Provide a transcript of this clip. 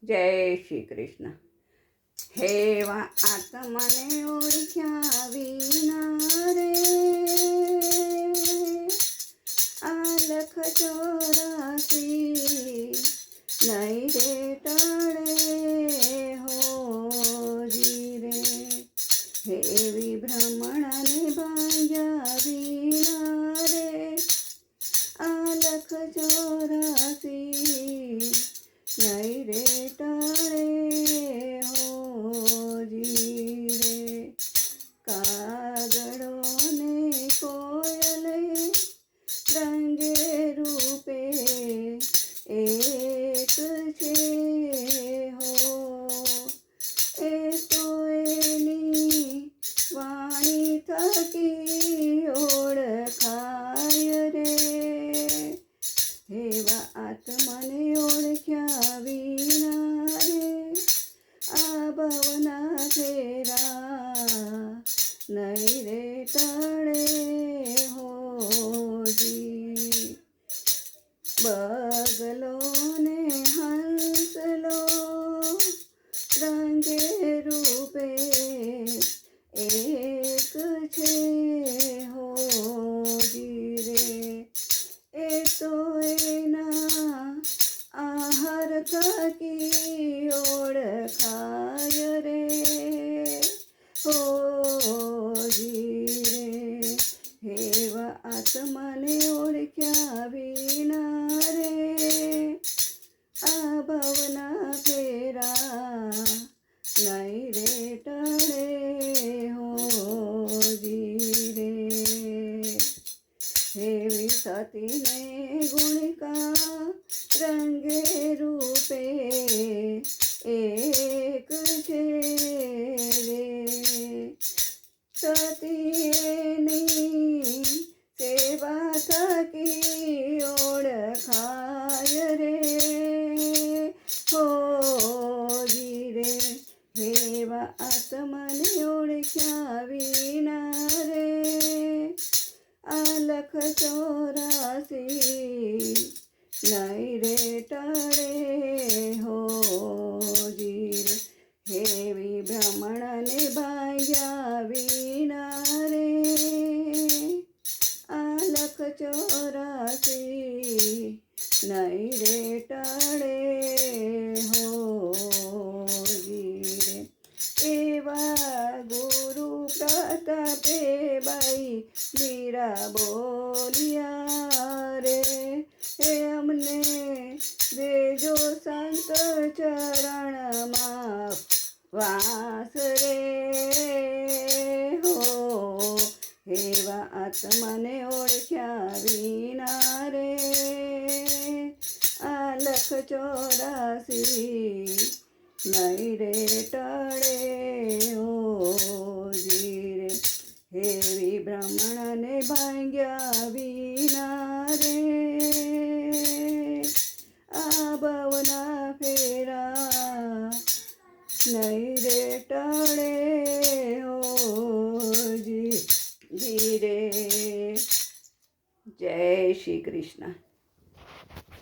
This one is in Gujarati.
જય શ્રી કૃષ્ણ. હેવા આત્મને ઓળખ્યા વિના રે આલખ 84 નહીં રે ટળે હોજી રે. હેવી ભ્રમણને ભાંગ્યા વિના રે આલખ 84 નહીં રે ટળે હોજી રે. કાગડો ને કોયલે રંગે રૂપે એક છે હો. એ તો એની વાણી થકી ઓળખાય રે. હેવા આત્મને ઓળખ્યા વિના રે આ ભવના ફેરા નહીં રે ટળે હોજી. બગલો ને હંસલો રંગે રૂપે એક છે હોજી રે. એ તો એના આહાર થકી ઓળખાય રે હોજી રે. હેવા આત્મને ઓળખ્યા વિના રે આ ભવના ફેરા નહીં રે ટળે હોજી રે. હેવી સતીને ગુણિકા રંગે રૂપે એક છે રે. સતી એની સેવા થકી ઓળખાય રે હોજી રે. હેવા આત્મને ઓળખ્યા વિના રે આલખ 84 નહીં રે ટળે હોજી રે. હેવી ભ્રમણને ભાંગ્યા વિના રે આલખ 84 નહીં રે ટળે હોજી રે. એવા ગુરુ પ્રતાપે બાઈ મીરા બોલ્યા રે એ અમને દેજો સંત ચરણમાં વાસ રે હો. હેવા આત્મને ઓળખ્યા વિના રે આલખ 84 નહીં રે ટળે હોજી રે. હેવી ભ્રમણને ભાંગ્યા વિના રે આ ભવના ફેરા નહીં રે ટળે હોજી રે. જય શ્રી કૃષ્ણ.